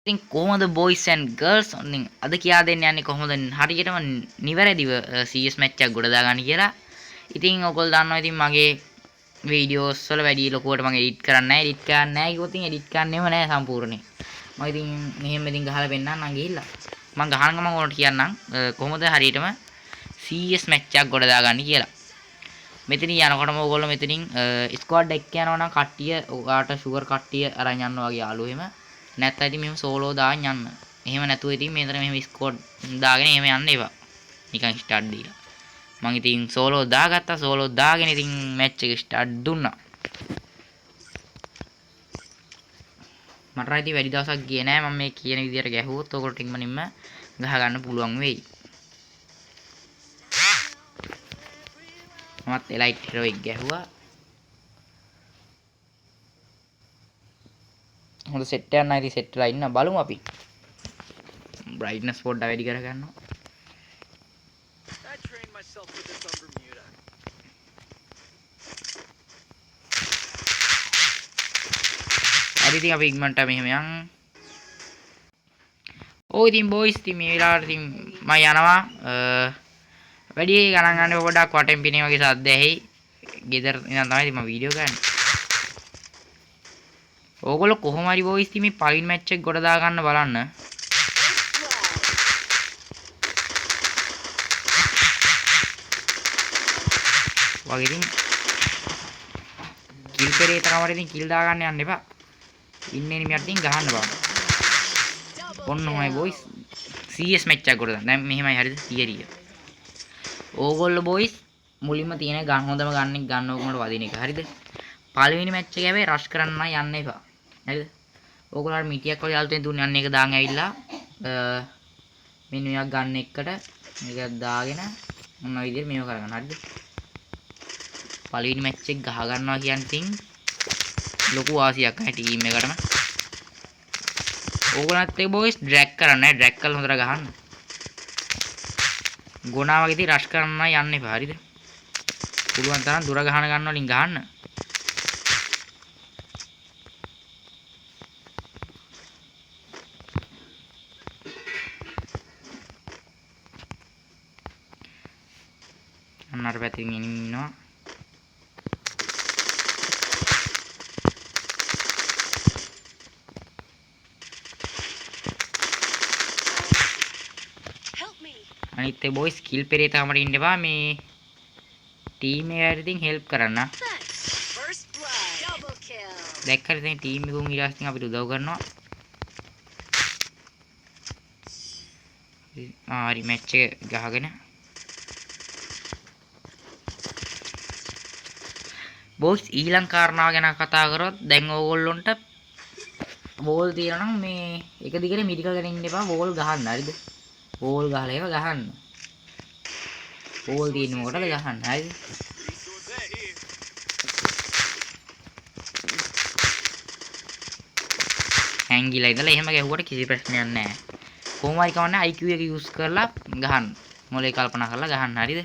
ඉතින් කොහොමද boys and girls ඉතින් අද කියා දෙන්න යන්නේ කොහොමද හරියටම නිවැරදිව CS match එකක් ගොඩ දාගන්න කියලා. ඉතින් ඔයගොල්ලෝ දන්නවා ඉතින් මගේ වීඩියෝස් වල වැඩි ලොකුවට මම එඩිට් කරන්නේ නැහැ. එඩිට් කරන්නේ නැහැ කිව්වොත් ඉතින් එඩිට් කරන්නේම නැහැ සම්පූර්ණයෙන්. මම ඉතින් මෙහෙම ඉතින් ගහලා පෙන්නන්නම් ගිහිල්ලා. මම ගහන ගමන් ඔයාලට කියන්නම් කොහොමද හරියටම CS match එකක් ගොඩ දාගන්න කියලා. මෙතනින් යනකොටම ඔයගොල්ලෝ මෙතනින් ස්ක්වොඩ් එක යනවා නම් කට්ටිය ඔයාට ෂුවර් කට්ටිය අරන් යනවා වගේ යාළුවෝ එහෙම. නැත්නම් ඉතින් මෙහෙම සෝලෝ දාන් යන්න. එහෙම නැතුව ඉතින් මේතර මෙහෙම ස්ක්වොඩ් දාගෙන එහෙම යන්න එපා. නිකන් ස්ටාර්ට් දීලා. මං ඉතින් සෝලෝ දාගත්තා. සෝලෝ දාගෙන ඉතින් මැච් එක ස්ටාර්ට් දුන්නා. මට ඉතින් වැඩි දවසක් ගියේ නෑ. මම මේ කියන විදියට ගැහුවොත් ඔයගොල්ලෝ ටිකමනින්ම ගහ ගන්න පුළුවන් වෙයි. මමත් එලයිට් හීරෝ එක ගැහුවා. හොඳ සෙට් එකක් නෑ. ඉතින් සෙට් වෙලා ඉන්න බලමු අපි. brightness පොඩ්ඩක් වැඩි කර ගන්නවා. හරි ඉතින් අපි ඉක්මනට මෙහෙම යන්. ඔය ඉතින් boys ඉතින් මේ වෙලාවට ඉතින් මම යනවා. වැඩි ගණන් ගන්න පොඩ්ඩක් වටෙන් පිනේ වගේ සද්ද ඇහි. ගෙදර ඉඳන් තමයි ඉතින් මම වීඩියෝ ගන්නේ. ඕගොල්ලෝ කොහොම හරි boys ඉතින් මේ පළවෙනි මැච් එක ගොඩ දා ගන්න බලන්න. වගේ ඉතින් කිල් පෙරේ තරමට ඉතින් කිල් දා ගන්න යන්න එපා. ඉන්නේ නිමියට ඉතින් ගහන්න බෑ. ඔන්න ඔයයි boys CS match එකක් ගොඩ දාන්න. දැන් මෙහෙමයි හරිද තියරිය. ඕගොල්ලෝ boys මුලින්ම තියෙන ගන්න හොඳම ගන්න ඕගොල්ලෝ වදින එක. හරිද? පළවෙනි මැච් එක හැබැයි රෂ් කරන්න යන්න එපා. හරිද? ඕගොල්ලෝ අර මිටියක් වගේ යාළුවෙන් දුන්නේ අන්න එක දාන් ඇවිල්ලා මෙන්න මේක ගන්න එකට මේක දාගෙන මොන විදිහට මේව කරගන්න. හරිද? පළවෙනි මැච් එක ගහ ගන්නවා කියන්නේ තින් ලොකු වාසියක් නැහැ ටීම් එකටම. ඕගොල්ලන්ත් ඒ බොයිස් ඩ්‍රැග් කරන්න ඩ්‍රැග් කරලා හොඳට ගහන්න. ගොනා වගේ ඉතින් රෂ් කරන්න යන්න එපා. හරිද? පුළුවන් තරම් දුර ගහන වලින් ගහන්න. අන්නතර පැත්තකින් ඉන්නවා. අනිත් ඒ බොයිස් කිල් පෙරේ තාමට ඉන්න එපා. මේ ටීම් එකට ඉතින් හෙල්ප් කරන්න. දැක්කද ඉතින් ටීම් එකුන් ඊට පස්සේ අපිට උදව් කරනවා. හරි මැච් එක ගහගෙන බොස් ඊළඟ කාරණාව ගැන කතා කරොත් දැන් ඕගොල්ලොන්ට බෝල් තියනවා නම් මේ එක දිගට මිඩිකල් ගන්න ඉන්න එපා. බෝල් ගහන්න. හරිද? බෝල් ගහලා ඒව ගහන්න. බෝල් තියෙන්නේ මොකටද ගහන්න. හරිද? හැංගිලා ඉඳලා එහෙම ගැහුවට කිසි ප්‍රශ්නයක් නැහැ. කොහොම හරි කවන්නේ IQ එක යූස් කරලා ගහන්න. මොලේ කල්පනා කරලා ගහන්න. හරිද?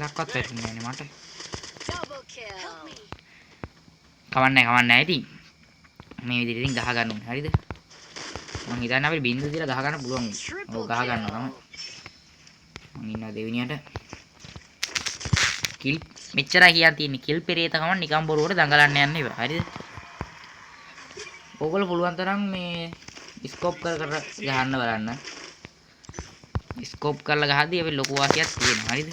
ඉලක්කත් වැටුනේ නැහැ මට. කවන්නේ ඉතින් මේ විදිහට ඉතින් ගහ ගන්න ඕනේ. හරිද? මම හිතන්නේ අපිට බින්දුව තියලා ගහ ගන්න පුළුවන්. ඔව් ගහ ගන්නවා තමයි. මම ඉන්නවා දෙවෙනියට. කිල් මෙච්චරයි කියන් තියෙන්නේ. කිල් පෙරේත ගමන් නිකන් බොරුවට දඟලන්න යන්න එපා. හරිද? ඕගොල්ලෝ පුළුවන් තරම් මේ ස්කෝප් කර ගහන්න බලන්න. ස්කෝප් කරලා ගහද්දී අපි ලොකු වාසියක් තියෙනවා. හරිද?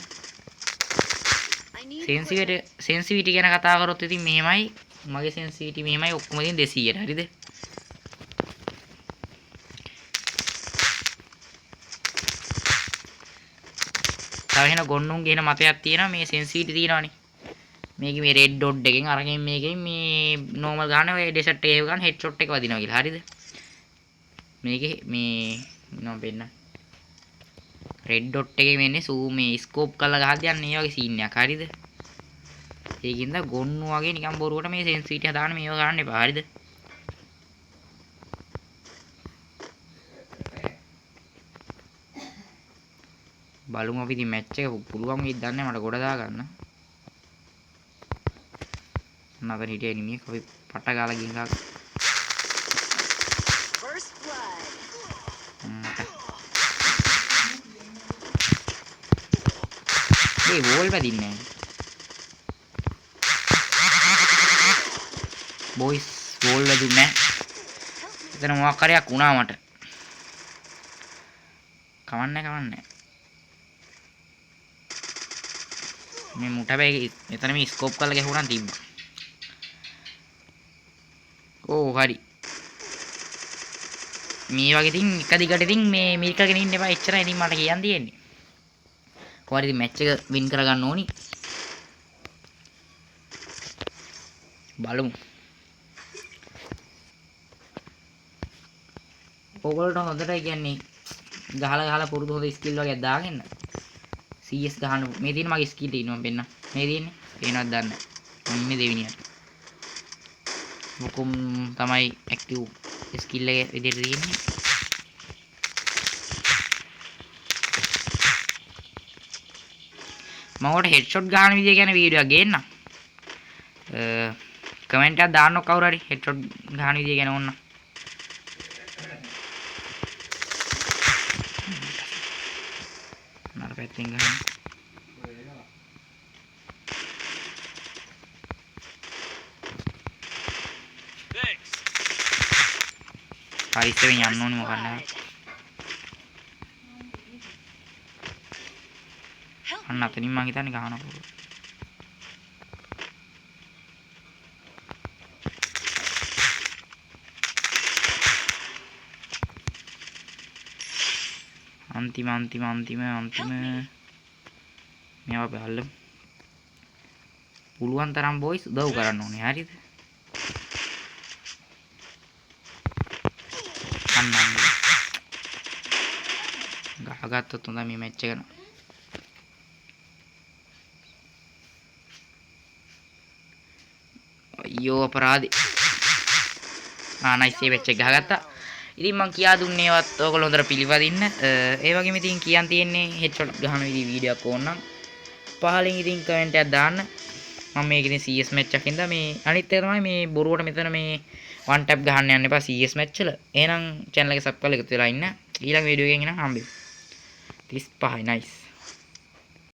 සෙන්සිටිවිටි ගැන කතා කරොත් ඉතින් මෙහෙමයි. මගේ සෙන්සිටිවිටි මෙහෙමයි. ඔක්කොම ඉතින් 200ට. හරිද? තව එහෙන ගොන්නුන්ගේ එහෙන මතයක් තියෙනවා. මේ සෙන්සිටිවිටි තියෙනවනේ. මේකේ මේ රෙඩ් ඩොට් එකෙන් අරගෙන මේකෙන් මේ නෝමල් ගන්න ඔය ඩෙසර්ට් එකේ ගන්න හෙඩ්ෂොට් එක වදිනවා කියලා. හරිද? මේකේ මේ මොනවද වෙන්න රෙඩ් ඩොට් එකේ වෙන්නේ zoom මේ ස්කෝප් කරලා ගහද්දී යන්නේ මේ වගේ සීන් එකක් හරියද ඒකින්ද ගොන්නු වගේ නිකන් බොරුවට මේ සෙන්සිටිවිටි හදාන්න මේව ගන්න එපා හරියද බලමු අපි ඉතින් මැච් එක පුළුවන් වෙයිද දන්නේ මට ගොඩ දාගන්න නතර හිටිය එනිමියෙක් අපි පට ගාලා ගින් ගා ඒ වෝල් වැදින්නේ බොයිස් වෝල් වැදුන්නේ එතන මොකක් හරියක් වුණා මට කවන්නේ මේ මුට හැබැයි එතන මේ ස්කෝප් කරලා ගැහුවා නම් තිබ්බා ඕ හරි මේ වගේ ඉතින් එක දිගට ඉතින් මේ මිල්කගෙන ඉන්න එපා එච්චරයි ඉතින් මට කියන්න තියෙන්නේ කොහොමද ඉතින් මැච් එක වින් කරගන්න ඕනි බලමු ඕගොල්ලෝ හොඳට කියන්නේ ගහලා පුරුදු හොඳ ස්කිල් වගේ දාගෙන CS ගහන්න මේ තියෙන මගේ ස්කිල් තියෙනවා මෙන්න මේ තියෙන්නේ පේනවද දන්නේ නැහැ ඉන්නේ දෙවිනියට මොකම් තමයි ඇක්ටිව් ස්කිල් එක විදිහට තියෙන්නේ මම උඩ හෙඩ්ෂොට් ගන්න විදිය ගැන වීඩියෝ එකක් ගේන්නම් කමෙන්ට් එකක් දාන්නකො කවුරු හරි හෙඩ්ෂොට් ගන්න විදිය ගැන ඕන්න නර පැත්තෙන් ගන්න පරිස්සමෙන් යන්න ඕනේ මොකක්ද අන්න අතනින් මං හිතන්නේ ගහනවා පුළුවන් අන්තිම මේවා බලමු පුළුවන් තරම් බොයිස් උදව් කරන්න ඕනේ හරිද අන්න ගහගත්තොත් හොඳයි මේ මැච් එක අයියෝ අපරාධි නයිස් ඒ මැච් එක ගහගත්තා ඉතින් මං කියා දුන්නේවත් ඔයගොල්ලෝ හොඳට පිළිපදින්න ඒ වගේම ඉතින් කියන් තියෙන්නේ හෙඩ්ෂොට් ගහන වීඩියෝ එකක් ඕනනම් පහලින් ඉතින් කමෙන්ට් එකක් දාන්න මම මේක ඉතින් CS මැච් එකක් ඉඳලා මේ අනිත් එක තමයි මේ බොරුවට මෙතන මේ වන් ටැප් ගහන්න යන්න එපා CS මැච් වල එහෙනම් channel එක සබ්ස්ක්‍රයිබ් කරලා එකතු වෙලා ඉන්න ඊළඟ වීඩියෝ එකකින් එනම් හම්බෙමු 35 nice